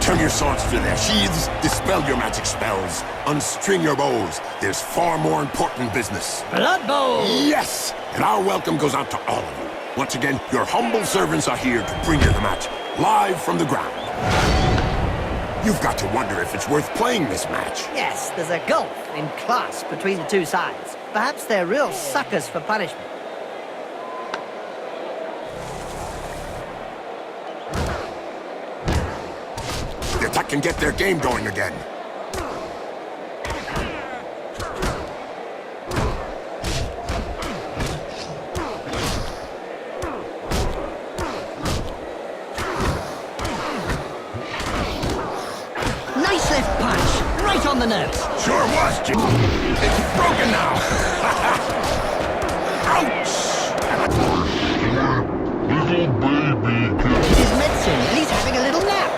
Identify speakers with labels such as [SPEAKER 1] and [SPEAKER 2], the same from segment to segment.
[SPEAKER 1] Turn your swords to their sheaths, dispel your magic spells, unstring your bows. There's far more important business.
[SPEAKER 2] Blood Bowl!
[SPEAKER 1] Yes! And our welcome goes out to all of you. Once again, your humble servants are here to bring you the match, live from the ground. You've got to wonder if it's worth playing this match.
[SPEAKER 2] Yes, there's a gulf in class between the two sides. Perhaps they're real suckers for punishment.
[SPEAKER 1] The attack can get their game going again.
[SPEAKER 2] Nice left punch, right on the nose.
[SPEAKER 1] Sure was, Jim. It's broken now. Ouch!
[SPEAKER 3] Little baby.
[SPEAKER 2] It's his medicine, and he's having a little nap.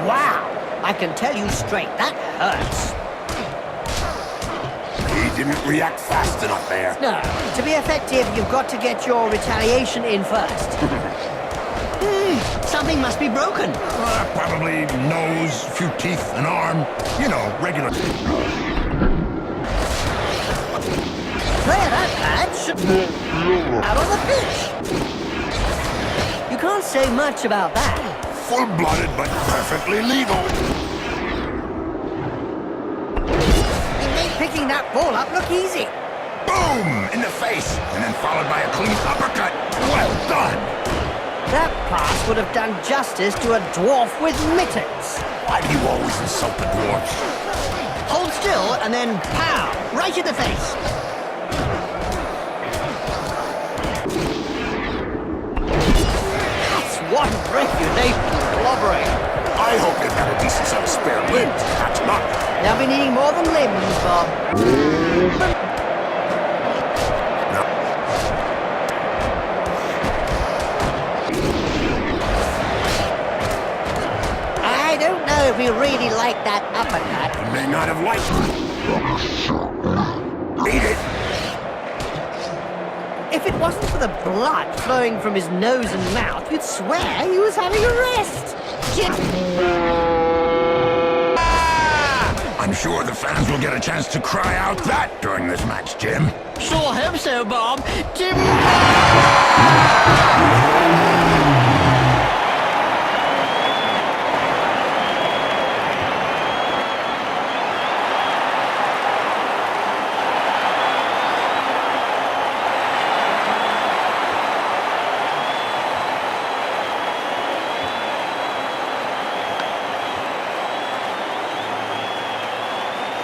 [SPEAKER 2] Wow! I can tell you straight, that hurts.
[SPEAKER 1] He didn't react fast enough there.
[SPEAKER 2] No, to be effective, you've got to get your retaliation in first. Something must be broken.
[SPEAKER 1] Probably nose, a few teeth, an arm. You know, regular.
[SPEAKER 2] Player that bad should be out on the pitch. You can't say much about that.
[SPEAKER 1] Full-blooded, but perfectly legal.
[SPEAKER 2] He made picking that ball up look easy.
[SPEAKER 1] Boom! In the face, and then followed by a clean uppercut. Well done!
[SPEAKER 2] That pass would have done justice to a dwarf with mittens.
[SPEAKER 1] Why do you always insult the dwarves?
[SPEAKER 2] Hold still and then pow! Right in the face. That's one reputation clobbering.
[SPEAKER 1] I hope you've got a decent set of spare limbs to catch them up.
[SPEAKER 2] They'll be needing more than limbs, Bob. I don't know if we really like that uppercut.
[SPEAKER 1] You may not have liked it. Beat it.
[SPEAKER 2] If it wasn't for the blood flowing from his nose and mouth, you'd swear he was having a rest.
[SPEAKER 1] I'm sure the fans will get a chance to cry out that during this match, Jim.
[SPEAKER 2] Sure hope so, Bob. Jim.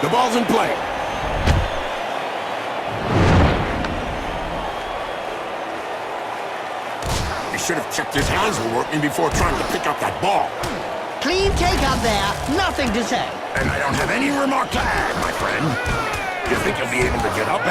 [SPEAKER 1] The ball's in play. He should have checked his hands were working before trying to pick up that ball.
[SPEAKER 2] Clean take up there. Nothing to say.
[SPEAKER 1] And I don't have any remark to add, my friend. You think you'll be able to get up?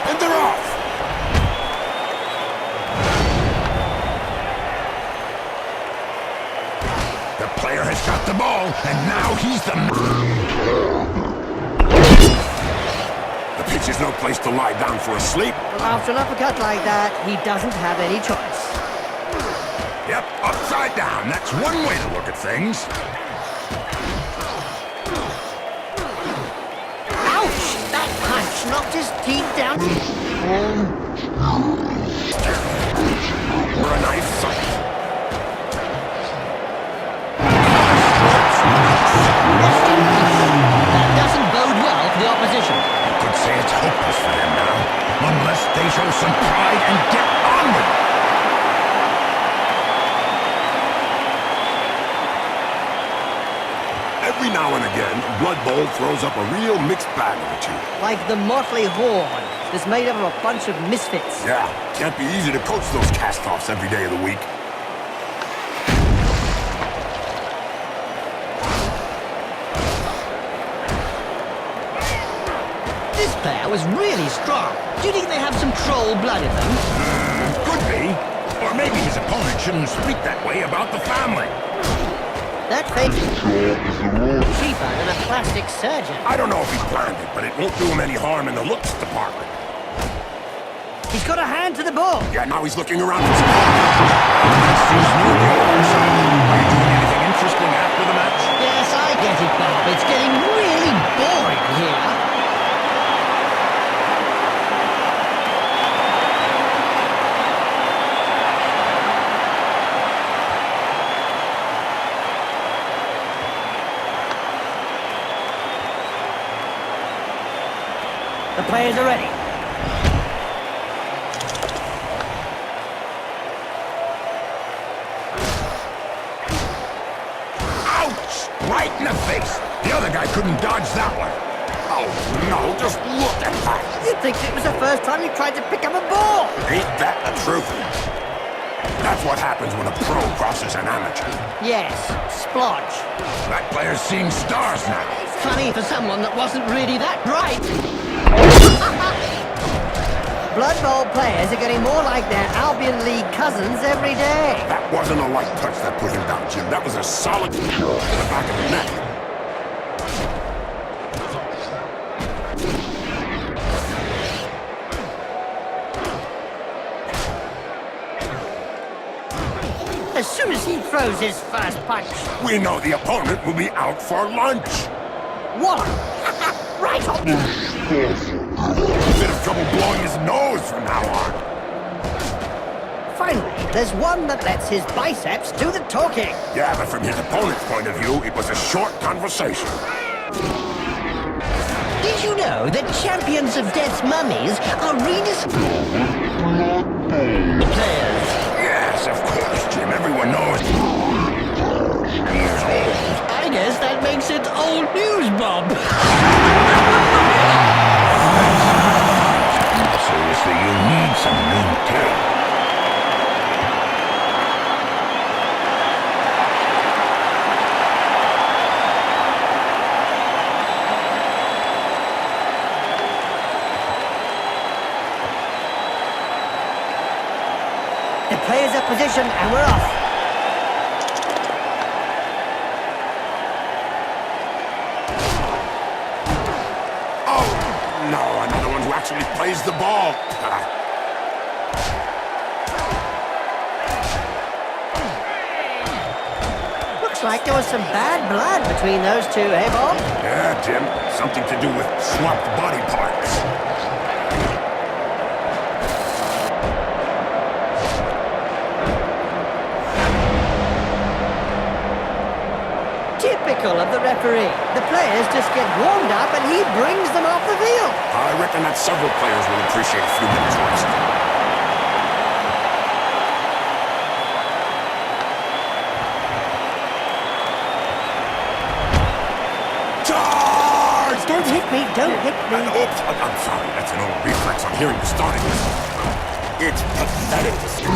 [SPEAKER 1] And they're off! The player has got the ball, and now he's the... The pitch is no place to lie down for a sleep.
[SPEAKER 2] Well, after an uppercut like that, he doesn't have any choice.
[SPEAKER 1] Yep, upside down. That's one way to look at things.
[SPEAKER 2] Ouch! That punch knocked his teeth down.
[SPEAKER 1] For a nice sight.
[SPEAKER 2] That doesn't bode well for the opposition.
[SPEAKER 1] You could say it's hopeless for them now. unless they show some pride and get on with it. Every now and again, Blood Bowl throws up a real mixed bag of the two.
[SPEAKER 2] Like the motley horde that's made up of a bunch of misfits.
[SPEAKER 1] Yeah, can't be easy to coach those cast-offs every day of the week.
[SPEAKER 2] This player was really strong. Do you think they have some troll blood in them?
[SPEAKER 1] Could be. Or maybe his opponent shouldn't speak that way about the family.
[SPEAKER 2] That fake cheaper than a plastic surgeon.
[SPEAKER 1] I don't know if he planned it, but it won't do him any harm in the looks department.
[SPEAKER 2] He's got a hand to the ball.
[SPEAKER 1] Yeah, now he's looking around for some That seems new to you, so are you doing anything interesting after the match?
[SPEAKER 2] Yes, I get it, Bob. It's getting really boring here. The players are ready.
[SPEAKER 1] Ouch! Right in the face! The other guy couldn't dodge that one. Oh, no, just look at that.
[SPEAKER 2] You'd think it was the first time you tried to pick up a ball.
[SPEAKER 1] Ain't that the truth? That's what happens when a pro crosses an amateur.
[SPEAKER 2] Yes, splodge.
[SPEAKER 1] That player's seeing stars now.
[SPEAKER 2] Funny for someone that wasn't really that bright. Blood Bowl players are getting more like their Albion League cousins every day.
[SPEAKER 1] That wasn't a light touch that put him down, Jim. That was a solid to the back of the neck.
[SPEAKER 2] As soon as he throws his first punch.
[SPEAKER 1] We know the opponent will be out for lunch.
[SPEAKER 2] What? Right on.
[SPEAKER 1] A bit of trouble blowing his nose from now on.
[SPEAKER 2] Finally, there's one that lets his biceps do the talking.
[SPEAKER 1] Yeah, but from his opponent's point of view, it was a short conversation.
[SPEAKER 2] Did you know that champions of death's mummies are the players?
[SPEAKER 1] Yes, of course, Jim. Everyone knows. Years old.
[SPEAKER 2] I guess that makes it old news, Bob.
[SPEAKER 1] Seriously, you need some new tape.
[SPEAKER 2] The players are positioned and we're off.
[SPEAKER 1] Oh, no, another one who actually plays the ball.
[SPEAKER 2] Looks like there was some bad blood between those two, eh, Bob?
[SPEAKER 1] Yeah, Jim. Something to do with swapped body parts.
[SPEAKER 2] Typical of the referee. The players just get warmed up and he brings them off the field.
[SPEAKER 1] I reckon that several players will appreciate a few minutes rest. Charge!
[SPEAKER 2] Don't hit me, don't hit me.
[SPEAKER 1] Oops, I'm sorry. That's an old reflex I'm hearing you starting with. It's pathetic to see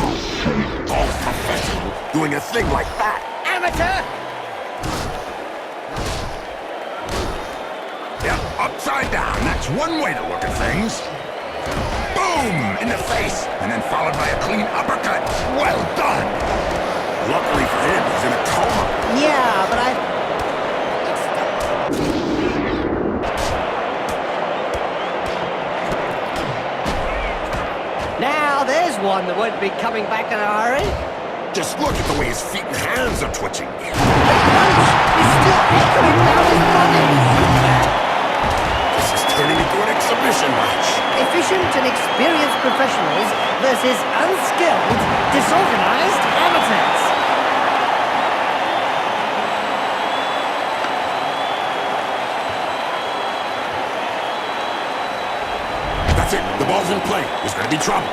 [SPEAKER 1] all professional doing a thing like that.
[SPEAKER 2] Amateur!
[SPEAKER 1] Yep, upside down. That's one way to look at things. Boom! In the face, and then followed by a clean uppercut. Well done! Luckily for him, he's in a coma.
[SPEAKER 2] Yeah, but Now there's one that won't be coming back in a hurry.
[SPEAKER 1] Just look at the way his feet and hands are twitching.
[SPEAKER 2] The punch is still echoing down his body.
[SPEAKER 1] This is turning into an exhibition match.
[SPEAKER 2] Efficient and experienced professionals versus unskilled, disorganized amateurs.
[SPEAKER 1] That's it. The ball's in play. There's going to be trouble.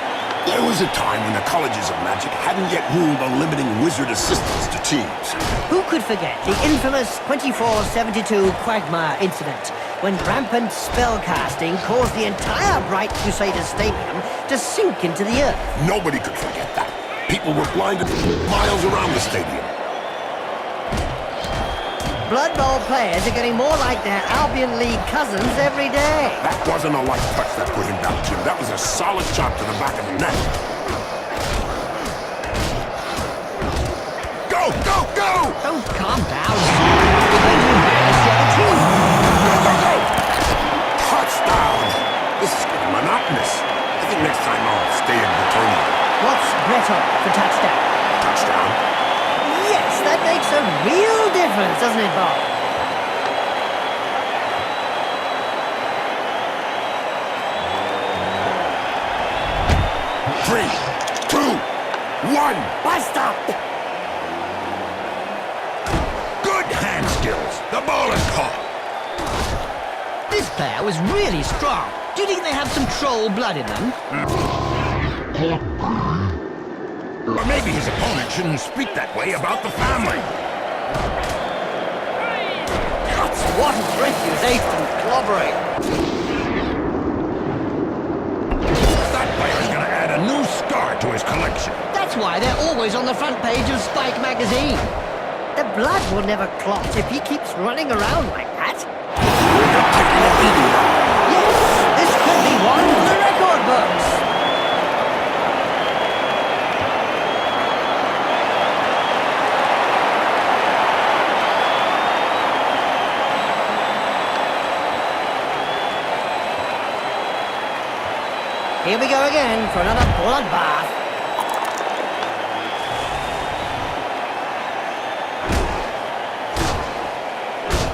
[SPEAKER 1] There was a time when the colleges of magic hadn't yet ruled on limiting wizard assistants to teams.
[SPEAKER 2] Who could forget the infamous 2472 Quagmire incident, when rampant spellcasting caused the entire Bright Crusader Stadium to sink into the earth?
[SPEAKER 1] Nobody could forget that. People were blinded miles around the stadium.
[SPEAKER 2] Blood Bowl players are getting more like their Albion League cousins every day.
[SPEAKER 1] That wasn't a light touch that put him down, Jim. That was a solid shot to the back of the neck. Go, go, go!
[SPEAKER 2] Don't calm down. You're going to embarrass the other team.
[SPEAKER 1] Go, go, go! Touchdown! This is getting monotonous. I think next time I'll stay in Bretonia.
[SPEAKER 2] What's Breton for touchdown?
[SPEAKER 1] Touchdown?
[SPEAKER 2] Yes, that makes a real difference, doesn't it, Bob?
[SPEAKER 1] Three, two, one.
[SPEAKER 2] Bust up!
[SPEAKER 1] Good hand skills. The ball is caught.
[SPEAKER 2] This player was really strong. Do you think they have some troll blood in them?
[SPEAKER 1] Or maybe his opponent shouldn't speak that way about the family.
[SPEAKER 2] That's what accusation clobbering.
[SPEAKER 1] That player's gonna add a new scar to his collection.
[SPEAKER 2] That's why they're always on the front page of Spike magazine. The blood will never clot if he keeps running around like that.
[SPEAKER 1] You're taking a beating now.
[SPEAKER 2] Yes, this could be one for the record books. Here we go again for another bloodbath.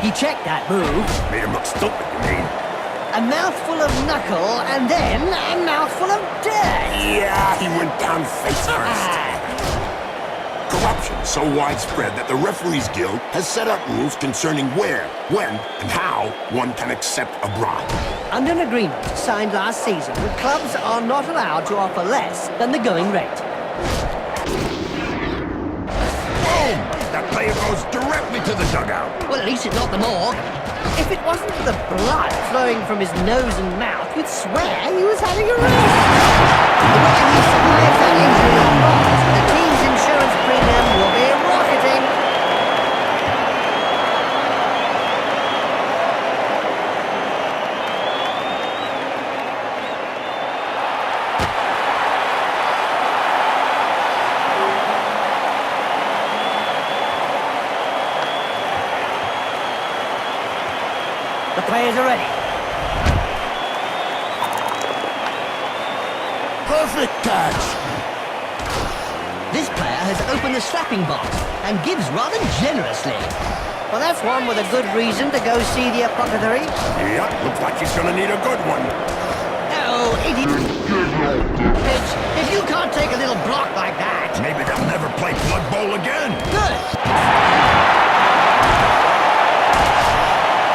[SPEAKER 2] He checked that move.
[SPEAKER 1] Made him look stupid, you mean?
[SPEAKER 2] A mouthful of knuckle and then a mouthful of dirt.
[SPEAKER 1] Yeah, he went down face first. Corruption is so widespread that the Referees Guild has set up rules concerning where, when, and how one can accept a bribe.
[SPEAKER 2] Under an agreement signed last season, clubs are not allowed to offer less than the going rate.
[SPEAKER 1] Boom! That player goes directly to the dugout.
[SPEAKER 2] Well, at least it's not the morgue. If it wasn't for the blood flowing from his nose and mouth, you'd swear he was having a race. Whether he survives that injury or not, the team's insurance premium will be rocketing. The players are ready.
[SPEAKER 1] Perfect catch!
[SPEAKER 2] This player has opened the slapping box and gives rather generously. Well, that's one with a good reason to go see the apothecary.
[SPEAKER 1] Yeah, looks like he's gonna need a good one.
[SPEAKER 2] Oh, idiot. Pitch, if you can't take a little block like that.
[SPEAKER 1] Maybe they'll never play Blood Bowl again.
[SPEAKER 2] Good.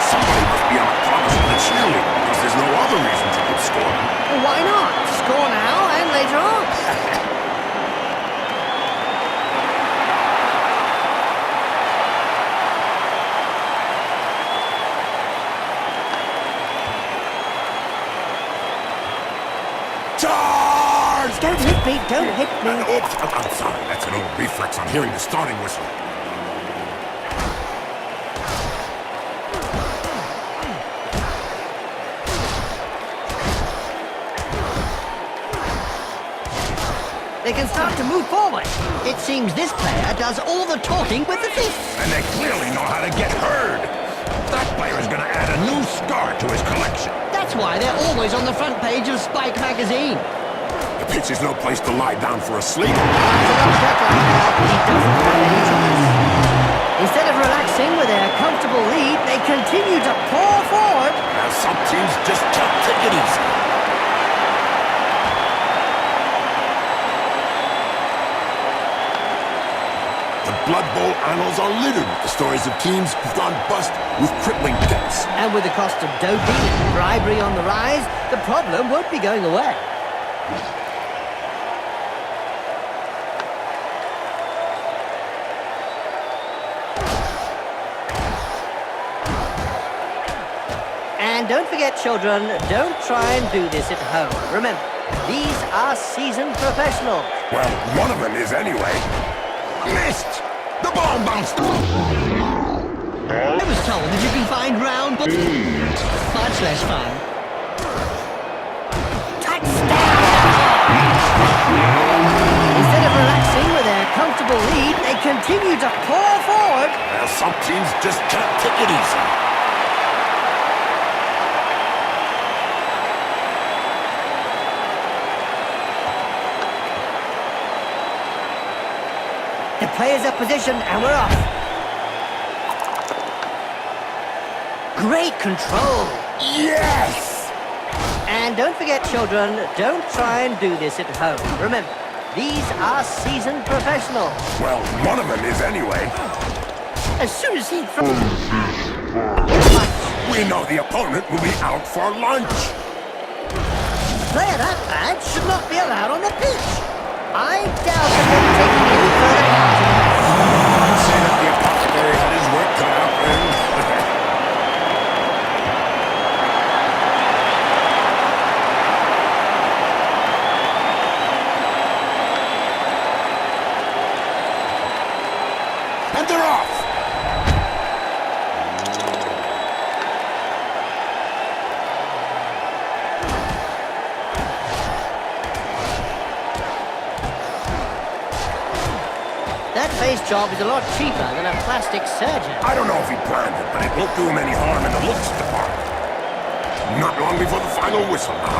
[SPEAKER 1] Somebody must be on a promise with the cheerleader, because there's no other reason to keep scoring.
[SPEAKER 2] Well, why not? Score now and later on.
[SPEAKER 1] Charge!
[SPEAKER 2] Don't hit me, don't hit me.
[SPEAKER 1] Oops, I'm sorry. That's an old reflex on hearing the starting whistle.
[SPEAKER 2] They can start to move forward. It seems this player does all the talking with the fists.
[SPEAKER 1] And they clearly know how to get heard. That player's gonna add a new scar to his collection.
[SPEAKER 2] That's why they're always on the front page of Spike magazine.
[SPEAKER 1] The pitch is no place to lie down for a sleep.
[SPEAKER 2] After an upset like that, he doesn't have any choice. Instead of relaxing with their comfortable lead, they continue to pour forward.
[SPEAKER 1] Now some teams just can't take it easy. The Blood Bowl annals are littered with the stories of teams who've gone bust with crippling debts.
[SPEAKER 2] And with the cost of doping and bribery on the rise, the problem won't be going away. And don't forget, children, don't try and do this at home. Remember, these are seasoned professionals.
[SPEAKER 1] Well, one of them is anyway. Missed! The ball bounced off!
[SPEAKER 2] I was told that you can find round balls much less fun. Touchdown! Instead of relaxing with their comfortable lead, they continue to pour forward.
[SPEAKER 1] Well, some teams just can't take it easy.
[SPEAKER 2] The players are positioned and we're off. Great control.
[SPEAKER 1] Yes!
[SPEAKER 2] And don't forget, children, don't try and do this at home. Remember, these are seasoned professionals.
[SPEAKER 1] Well, one of them is anyway.
[SPEAKER 2] As soon as he throws...
[SPEAKER 1] We know the opponent will be out for lunch.
[SPEAKER 2] A player that bad should not be allowed on the pitch. I doubt that they'll be taking any further part in the match.
[SPEAKER 1] I'd say that the apothecary had his work cut out for him. And they're off!
[SPEAKER 2] That face job is a lot cheaper than a plastic surgeon.
[SPEAKER 1] I don't know if he planned it, but it won't do him any harm in the looks department. Not long before the final whistle now.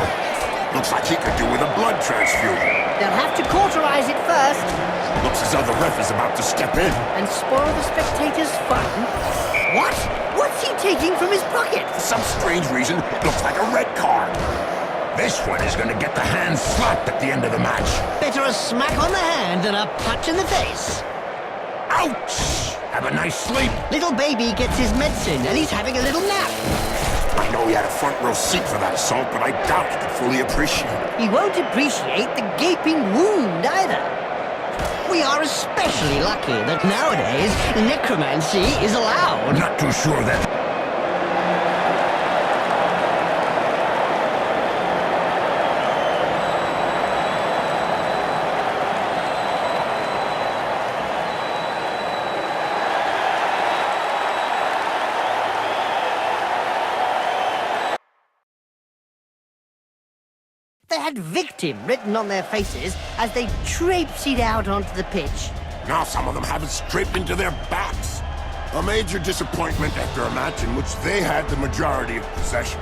[SPEAKER 1] Looks like he could do with a blood transfusion.
[SPEAKER 2] They'll have to cauterize it first
[SPEAKER 1] Looks as though the ref is about to step in.
[SPEAKER 2] and spoil the spectators' fun. What? What's he taking from his pocket?
[SPEAKER 1] For some strange reason, it looks like a red card. This one is going to get the hand slapped at the end of the match.
[SPEAKER 2] Better a smack on the hand than a punch in the face.
[SPEAKER 1] Ouch! Have a nice sleep.
[SPEAKER 2] Little baby gets his medicine and he's having a little nap.
[SPEAKER 1] I know he had a front row seat for that assault, but I doubt he could fully appreciate it.
[SPEAKER 2] He won't appreciate the gaping wound either. We are especially lucky that nowadays necromancy is allowed.
[SPEAKER 1] I'm not too sure that...
[SPEAKER 2] They had victim written on their faces as they traipsied out onto the pitch.
[SPEAKER 1] Now some of them have it scraped into their backs. A major disappointment after a match in which they had the majority of possession.